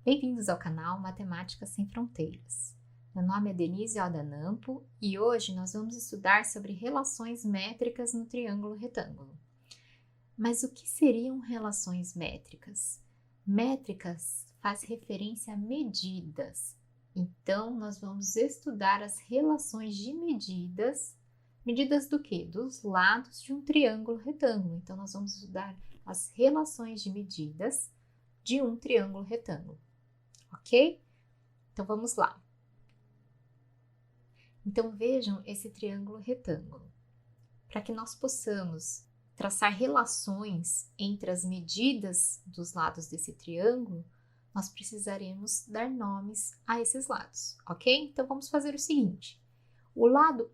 Bem-vindos ao canal Matemática Sem Fronteiras. Meu nome é Denise Aldanampo e hoje nós vamos estudar sobre relações métricas no triângulo retângulo. Mas o que seriam relações métricas? Métricas faz referência a medidas. Então, nós vamos estudar as relações de medidas. Medidas do quê? Dos lados de um triângulo retângulo. Então, nós vamos estudar as relações de medidas de um triângulo retângulo. Ok? Então, vamos lá. Então, vejam esse triângulo retângulo. Para que nós possamos traçar relações entre as medidas dos lados desse triângulo, nós precisaremos dar nomes a esses lados, ok? Então, vamos fazer o seguinte. O lado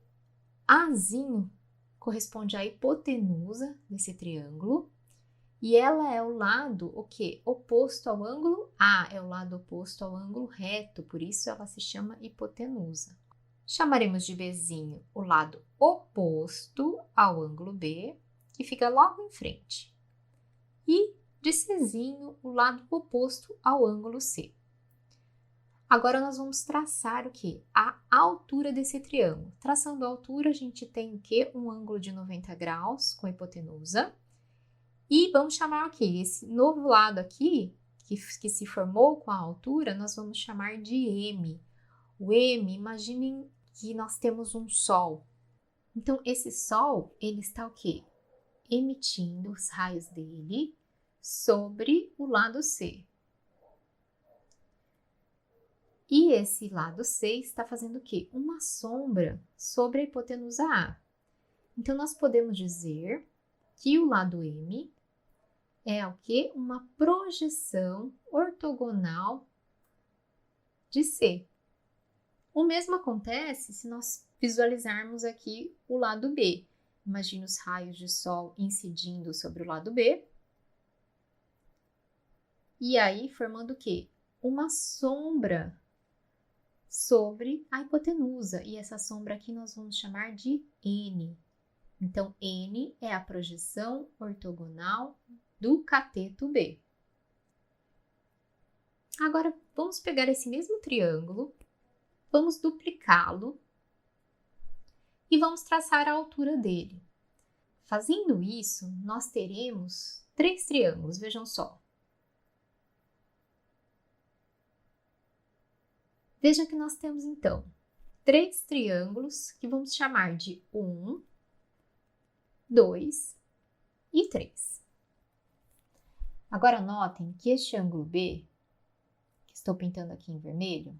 Azinho corresponde à hipotenusa desse triângulo. E ela é o lado, o quê? Oposto ao ângulo A, é o lado oposto ao ângulo reto, por isso ela se chama hipotenusa. Chamaremos de Bzinho o lado oposto ao ângulo B, que fica logo em frente. E de Czinho o lado oposto ao ângulo C. Agora nós vamos traçar o quê? A altura desse triângulo. Traçando a altura, a gente tem o quê? Um ângulo de 90 graus com a hipotenusa. E vamos chamar o quê? Esse novo lado aqui, que se formou com a altura, nós vamos chamar de M. O M, imaginem que nós temos um Sol. Então, esse Sol, ele está o quê? Emitindo os raios dele sobre o lado C. E esse lado C está fazendo o quê? Uma sombra sobre a hipotenusa A. Então, nós podemos dizer que o lado M é o quê? Uma projeção ortogonal de C. O mesmo acontece se nós visualizarmos aqui o lado B. Imagine os raios de Sol incidindo sobre o lado B. E aí formando o quê? Uma sombra sobre a hipotenusa. E essa sombra aqui nós vamos chamar de N. Então, N é a projeção ortogonal do cateto B. Agora, vamos pegar esse mesmo triângulo, vamos duplicá-lo e vamos traçar a altura dele. Fazendo isso, nós teremos 3 triângulos, vejam só. Veja que nós temos, então, 3 triângulos que vamos chamar de 1, 2 e 3. Agora, notem que este ângulo B, que estou pintando aqui em vermelho,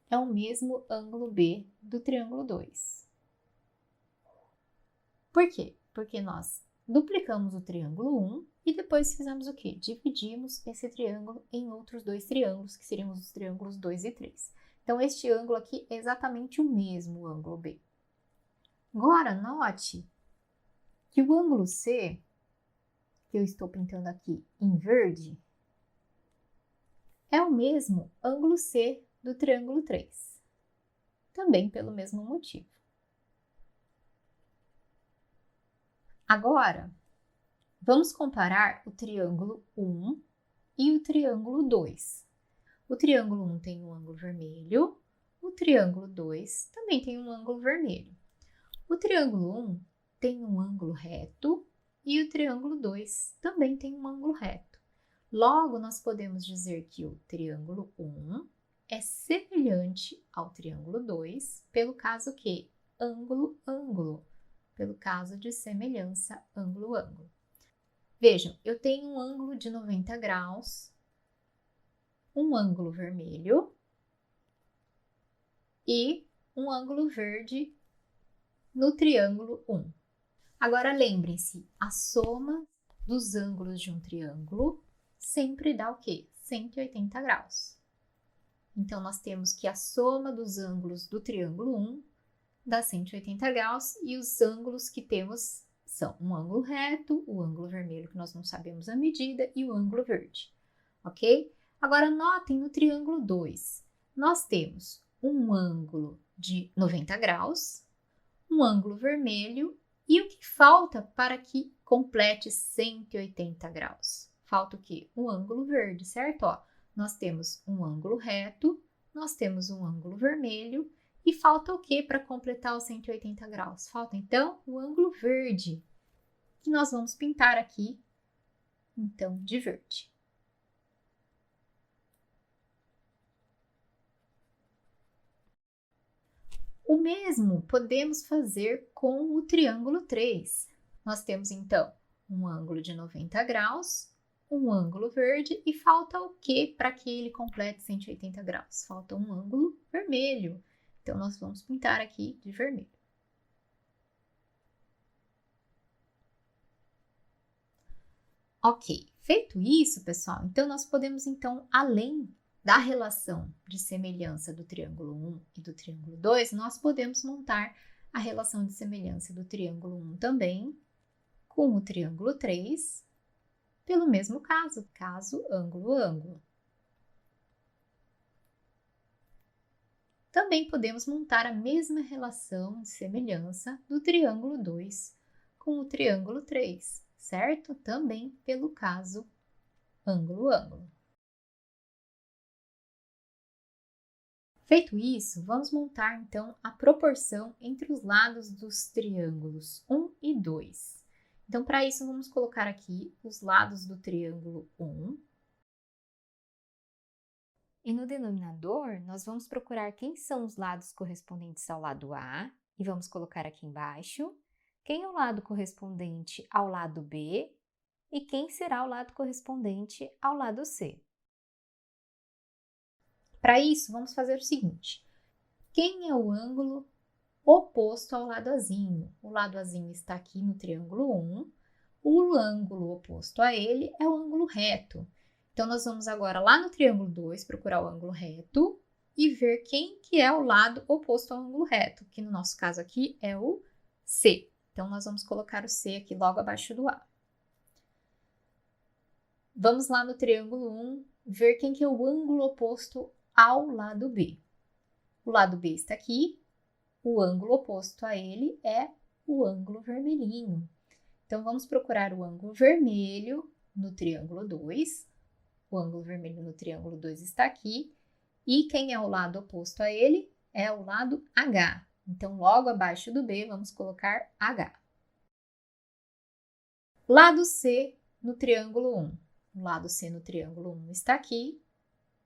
é o mesmo ângulo B do triângulo 2. Por quê? Porque nós duplicamos o triângulo 1 e depois fizemos o quê? Dividimos esse triângulo em outros 2 triângulos, que seriam os triângulos 2 e 3. Então, este ângulo aqui é exatamente o mesmo ângulo B. Agora, note que o ângulo C, que eu estou pintando aqui em verde, é o mesmo ângulo C do triângulo 3. Também pelo mesmo motivo. Agora, vamos comparar o triângulo 1 e o triângulo 2. O triângulo 1 tem um ângulo vermelho, o triângulo 2 também tem um ângulo vermelho. O triângulo 1 tem um ângulo reto e o triângulo 2 também tem um ângulo reto. Logo, nós podemos dizer que o triângulo 1 é semelhante ao triângulo 2 pelo caso que ângulo-ângulo, pelo caso de semelhança ângulo-ângulo. Vejam, eu tenho um ângulo de 90 graus, um ângulo vermelho e um ângulo verde no triângulo 1. Agora, lembrem-se, a soma dos ângulos de um triângulo sempre dá o quê? 180 graus. Então, nós temos que a soma dos ângulos do triângulo 1 dá 180 graus e os ângulos que temos são um ângulo reto, o ângulo vermelho que nós não sabemos a medida e o ângulo verde, ok? Agora, notem no triângulo 2, nós temos um ângulo de 90 graus, um ângulo vermelho E o que falta para que complete 180 graus? Falta o quê? O ângulo verde, certo? Ó, nós temos um ângulo reto, nós temos um ângulo vermelho e falta o quê para completar os 180 graus? Falta, então, o ângulo verde, que nós vamos pintar aqui, então, de verde. O mesmo podemos fazer com o triângulo 3. Nós temos, então, um ângulo de 90 graus, um ângulo verde e falta o quê para que ele complete 180 graus? Falta um ângulo vermelho. Então, nós vamos pintar aqui de vermelho. Ok, feito isso, pessoal, então nós podemos, então, além da relação de semelhança do triângulo 1 e do triângulo 2, nós podemos montar a relação de semelhança do triângulo 1 também com o triângulo 3, pelo mesmo caso ângulo-ângulo. Também podemos montar a mesma relação de semelhança do triângulo 2 com o triângulo 3, certo? Também pelo caso ângulo-ângulo. Feito isso, vamos montar então a proporção entre os lados dos triângulos 1 e 2. Então, para isso, vamos colocar aqui os lados do triângulo 1. E no denominador, nós vamos procurar quem são os lados correspondentes ao lado A e vamos colocar aqui embaixo. Quem é o lado correspondente ao lado B e quem será o lado correspondente ao lado C. Para isso, vamos fazer o seguinte. Quem é o ângulo oposto ao lado Azinho? O lado Azinho está aqui no triângulo 1. O ângulo oposto a ele é o ângulo reto. Então, nós vamos agora lá no triângulo 2 procurar o ângulo reto e ver quem que é o lado oposto ao ângulo reto, que no nosso caso aqui é o C. Então, nós vamos colocar o C aqui logo abaixo do A. Vamos lá no triângulo 1 ver quem que é o ângulo oposto ao lado B. O lado B está aqui, o ângulo oposto a ele é o ângulo vermelhinho. Então, vamos procurar o ângulo vermelho no triângulo 2. O ângulo vermelho no triângulo 2 está aqui. E quem é o lado oposto a ele? É o lado H. Então, logo abaixo do B, vamos colocar H. Lado C no triângulo 1. O lado C no triângulo 1 está aqui.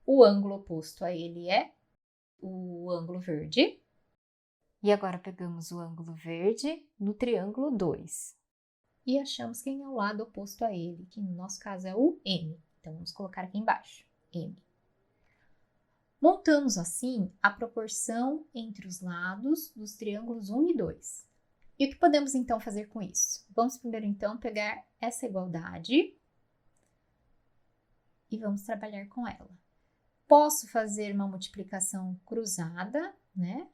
O ângulo oposto a ele é o ângulo verde. E agora pegamos o ângulo verde no triângulo 2. E achamos quem é o lado oposto a ele, que no nosso caso é o M. Então, vamos colocar aqui embaixo, M. Montamos assim a proporção entre os lados dos triângulos 1 e 2. E o que podemos então fazer com isso? Vamos primeiro então pegar essa igualdade e vamos trabalhar com ela. Posso fazer uma multiplicação cruzada, né?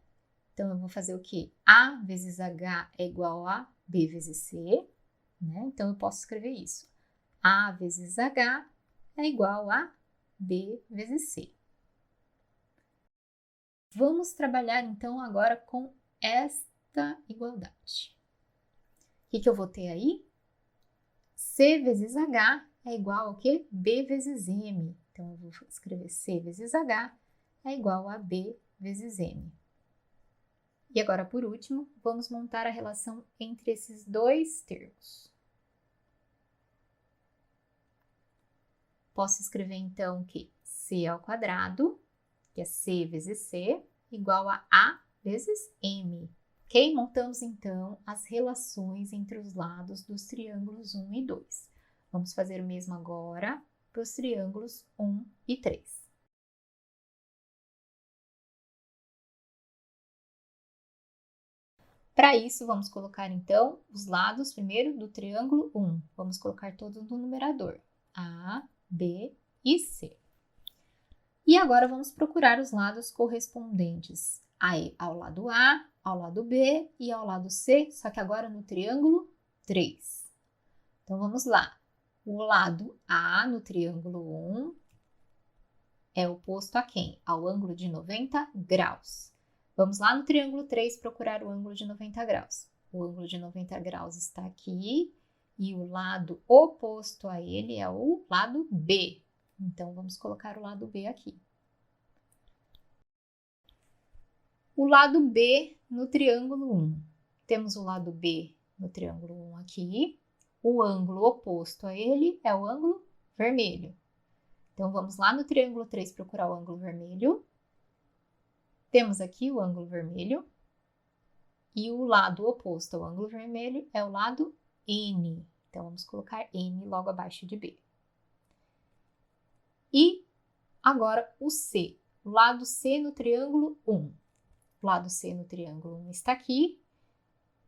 Então, eu vou fazer o quê? A vezes H é igual a B vezes C, né? Então, eu posso escrever isso. A vezes H é igual a B vezes C. Vamos trabalhar, então, agora com esta igualdade. O que eu vou ter aí? C vezes H é igual ao quê? B vezes M. Então, eu vou escrever C vezes H é igual a B vezes M. E agora, por último, vamos montar a relação entre esses dois termos. Posso escrever, então, que C ao quadrado, que é C vezes C, igual a vezes M. Ok? Montamos, então, as relações entre os lados dos triângulos 1 e 2. Vamos fazer o mesmo agora para os triângulos 1 e 3. Para isso, vamos colocar, então, os lados primeiro do triângulo 1. Vamos colocar todos no numerador. A, B e C. E agora, vamos procurar os lados correspondentes ao lado A, ao lado B e ao lado C, só que agora no triângulo 3. Então, vamos lá. O lado A no triângulo 1 é oposto a quem? Ao ângulo de 90 graus. Vamos lá no triângulo 3 procurar o ângulo de 90 graus. o ângulo de 90 graus está aqui e o lado oposto a ele é o lado B. Então, vamos colocar o lado B aqui. O lado B no triângulo 1. Temos o lado B no triângulo 1 aqui. O ângulo oposto a ele é o ângulo vermelho. Então, vamos lá no triângulo 3 procurar o ângulo vermelho. Temos aqui o ângulo vermelho. E o lado oposto ao ângulo vermelho é o lado N. Então, vamos colocar N logo abaixo de B. E agora o C. O lado C no triângulo 1. O lado C no triângulo 1 está aqui.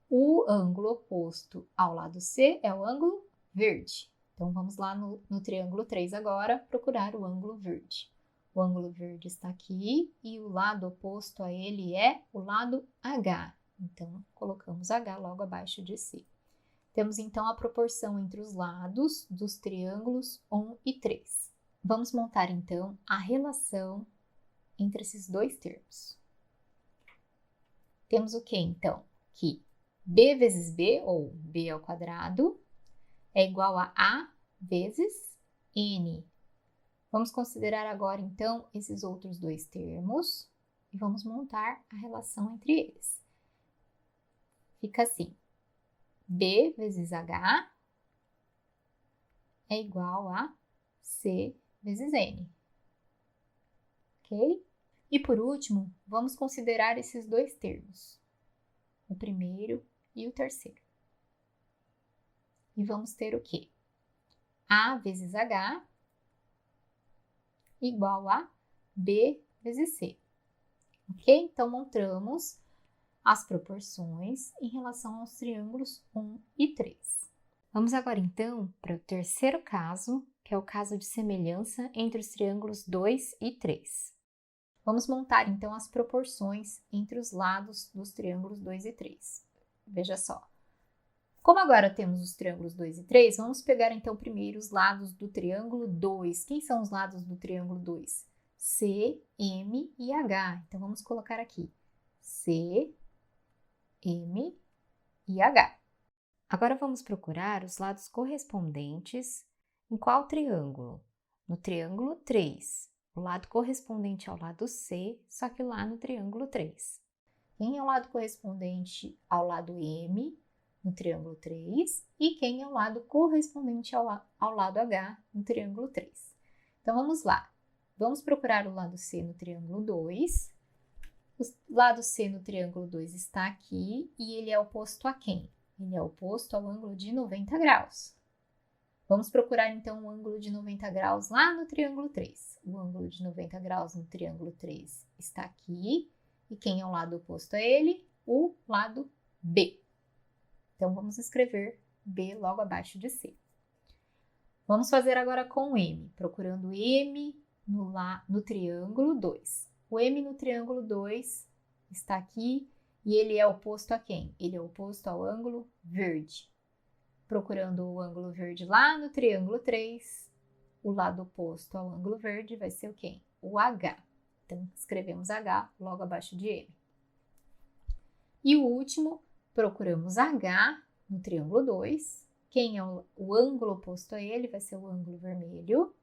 O ângulo oposto ao lado C é o ângulo verde. Então, vamos lá no triângulo 3 agora procurar o ângulo verde. O ângulo verde está aqui e o lado oposto a ele é o lado H. Então, colocamos H logo abaixo de C. Temos, então, a proporção entre os lados dos triângulos 1 e 3. Vamos montar, então, a relação entre esses dois termos. Temos o que, então? Que B vezes B, ou B ao quadrado, é igual a A vezes N. Vamos considerar agora, então, esses outros dois termos e vamos montar a relação entre eles. Fica assim, B vezes H é igual a C vezes N. Ok? E por último, vamos considerar esses dois termos, o primeiro e o terceiro. E vamos ter o quê? A vezes H igual a B vezes C. Ok? Então, montamos as proporções em relação aos triângulos 1 e 3. Vamos agora, então, para o terceiro caso, que é o caso de semelhança entre os triângulos 2 e 3. Vamos montar, então, as proporções entre os lados dos triângulos 2 e 3. Veja só. Como agora temos os triângulos 2 e 3, vamos pegar, então, primeiro os lados do triângulo 2. Quem são os lados do triângulo 2? C, M e H. Então, vamos colocar aqui C, M e H. Agora, vamos procurar os lados correspondentes em qual triângulo? No triângulo 3. O lado correspondente ao lado C, só que lá no triângulo 3. Quem é o lado correspondente ao lado M, no triângulo 3, e quem é o lado correspondente ao lado H, no triângulo 3. Então, vamos lá. Vamos procurar o lado C no triângulo 2. O lado C no triângulo 2 está aqui e ele é oposto a quem? Ele é oposto ao ângulo de 90 graus. Vamos procurar, então, o ângulo de 90 graus lá no triângulo 3. O ângulo de 90 graus no triângulo 3 está aqui. E quem é o lado oposto a ele? O lado B. Então, vamos escrever B logo abaixo de C. Vamos fazer agora com M, procurando M no triângulo 2. O M no triângulo 2 está aqui e ele é oposto a quem? Ele é oposto ao ângulo verde. Procurando o ângulo verde lá no triângulo 3, o lado oposto ao ângulo verde vai ser o quê? O H. Então, escrevemos H logo abaixo de M. E o último, procuramos H no triângulo 2. Quem é o ângulo oposto a ele vai ser o ângulo vermelho.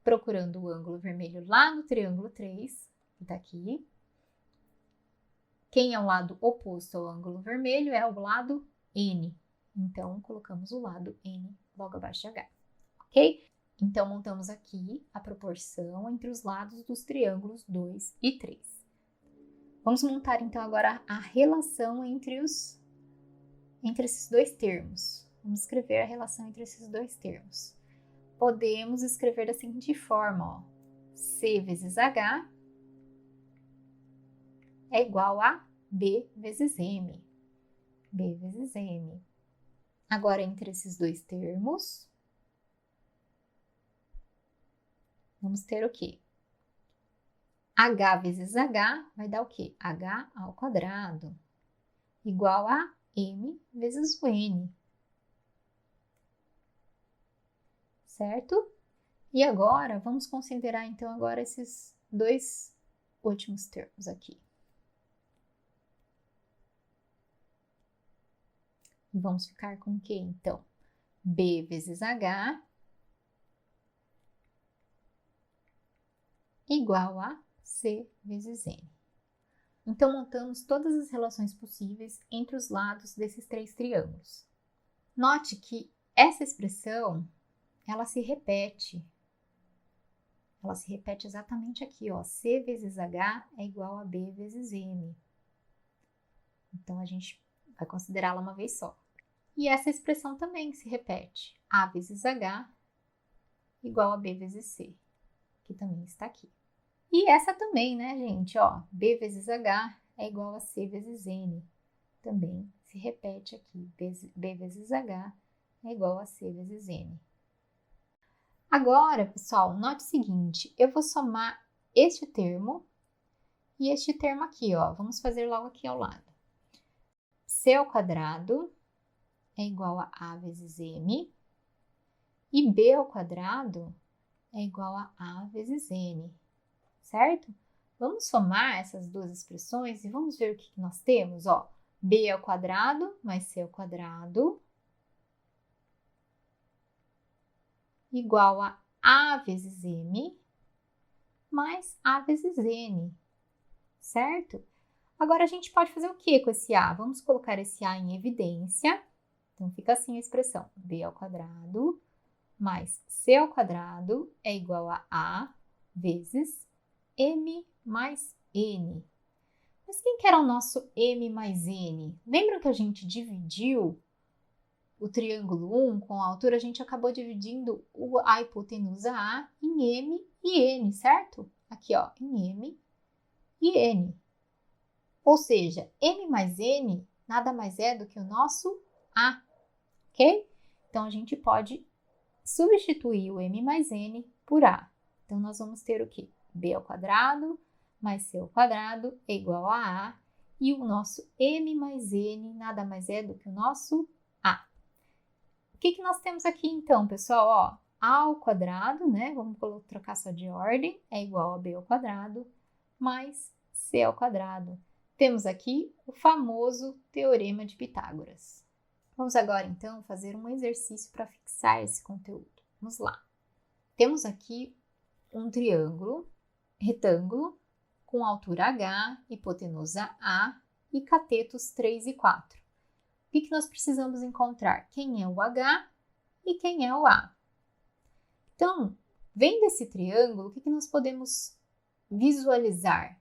Procurando o ângulo vermelho lá no triângulo 3, que está aqui. Quem é o lado oposto ao ângulo vermelho é o lado N. Então, colocamos o lado N logo abaixo de H, ok? Então, montamos aqui a proporção entre os lados dos triângulos 2 e 3. Vamos montar, então, agora a relação entre esses dois termos. Vamos escrever a relação entre esses dois termos. Podemos escrever da seguinte forma, ó. C vezes H é igual a B vezes M. B vezes M. Agora, entre esses dois termos, vamos ter o quê? H vezes H vai dar o quê? H ao quadrado, igual a M vezes o N. Certo? E agora, vamos considerar, então, agora esses dois últimos termos aqui. E vamos ficar com o quê, então? B vezes H igual a C vezes N. Então, montamos todas as relações possíveis entre os lados desses três triângulos. Note que essa expressão, ela se repete. Ela se repete exatamente aqui, ó. C vezes H é igual a B vezes N. Então, a gente vai considerá-la uma vez só. E essa expressão também se repete. A vezes H igual a B vezes C, que também está aqui. E essa também, né, gente? Ó, B vezes H é igual a C vezes N. Também se repete aqui. B vezes H é igual a C vezes N. Agora, pessoal, note o seguinte. Eu vou somar este termo e este termo aqui, ó. Vamos fazer logo aqui ao lado. C ao quadrado é igual a A vezes M. E B ao quadrado é igual a A vezes N. Certo? Vamos somar essas duas expressões e vamos ver o que nós temos, ó. B ao quadrado mais C ao quadrado igual a A vezes M mais A vezes N, certo? Agora, a gente pode fazer o que com esse A? Vamos colocar esse A em evidência. Então, fica assim a expressão. B ao quadrado mais C ao quadrado é igual a A vezes M mais N. Mas quem que era o nosso M mais N? Lembram que a gente dividiu o triângulo 1 com a altura? A gente acabou dividindo a hipotenusa A em M e N, certo? Aqui, ó, em M e N. Ou seja, M mais N nada mais é do que o nosso A, ok? Então, a gente pode substituir o M mais N por A. Então, nós vamos ter o quê? B ao quadrado mais C ao quadrado é igual a A. E o nosso M mais N nada mais é do que o nosso A. O que nós temos aqui, então, pessoal? Ó, A ao quadrado, né? Vamos trocar só de ordem. É igual a B ao quadrado mais C ao quadrado. Temos aqui o famoso Teorema de Pitágoras. Vamos agora, então, fazer um exercício para fixar esse conteúdo. Vamos lá. Temos aqui um triângulo retângulo com altura H, hipotenusa A e catetos 3 e 4. O que nós precisamos encontrar? Quem é o H e quem é o A. Então, vendo esse triângulo, o que nós podemos visualizar?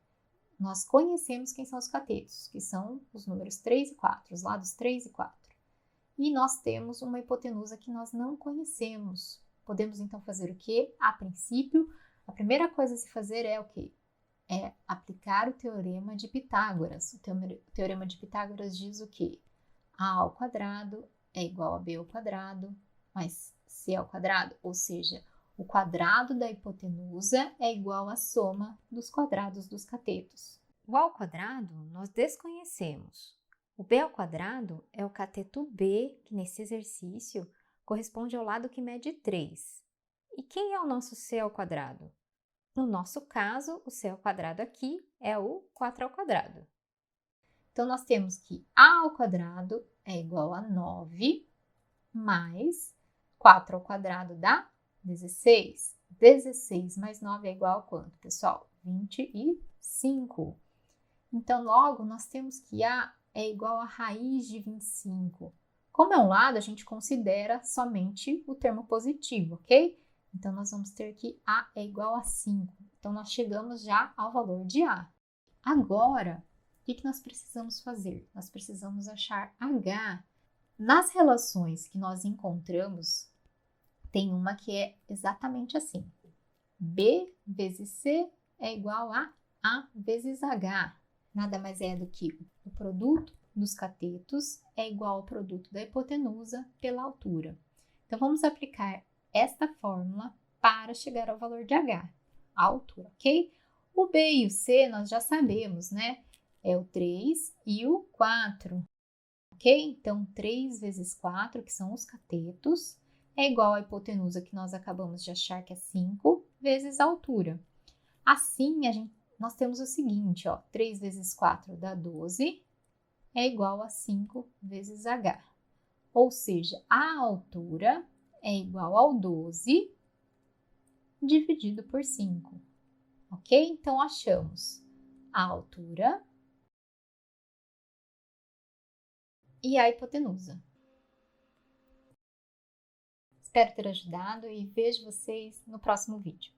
Nós conhecemos quem são os catetos, que são os números 3 e 4, os lados 3 e 4. E nós temos uma hipotenusa que nós não conhecemos. Podemos, então, fazer o quê? A princípio, a primeira coisa a se fazer é o quê? É aplicar o Teorema de Pitágoras. O Teorema de Pitágoras diz o quê? A ao quadrado é igual a B ao quadrado mais C ao quadrado, ou seja, o quadrado da hipotenusa é igual à soma dos quadrados dos catetos. O A ao quadrado nós desconhecemos. O B ao quadrado é o cateto B, que nesse exercício corresponde ao lado que mede 3. E quem é o nosso C ao quadrado? No nosso caso, o C ao quadrado aqui é o 4 ao quadrado. Então, nós temos que A ao quadrado é igual a 9 mais 4 ao quadrado dá 16. 16 mais 9 é igual a quanto, pessoal? 25. Então, logo, nós temos que A é igual a raiz de 25. Como é um lado, a gente considera somente o termo positivo, ok? Então, nós vamos ter que A é igual a 5. Então, nós chegamos já ao valor de A. Agora, o que nós precisamos fazer? Nós precisamos achar H. Nas relações que nós encontramos, tem uma que é exatamente assim. B vezes C é igual a A vezes H. Nada mais é do que o produto dos catetos é igual ao produto da hipotenusa pela altura. Então, vamos aplicar esta fórmula para chegar ao valor de H, a altura, ok? O B e o C nós já sabemos, né? É o 3 e o 4, ok? Então, 3 vezes 4, que são os catetos, é igual à hipotenusa que nós acabamos de achar, que é 5, vezes a altura. Assim, nós temos o seguinte, ó, 3 vezes 4 dá 12, é igual a 5 vezes H. Ou seja, a altura é igual ao 12 dividido por 5, ok? Então, achamos a altura e a hipotenusa. Espero ter ajudado e vejo vocês no próximo vídeo.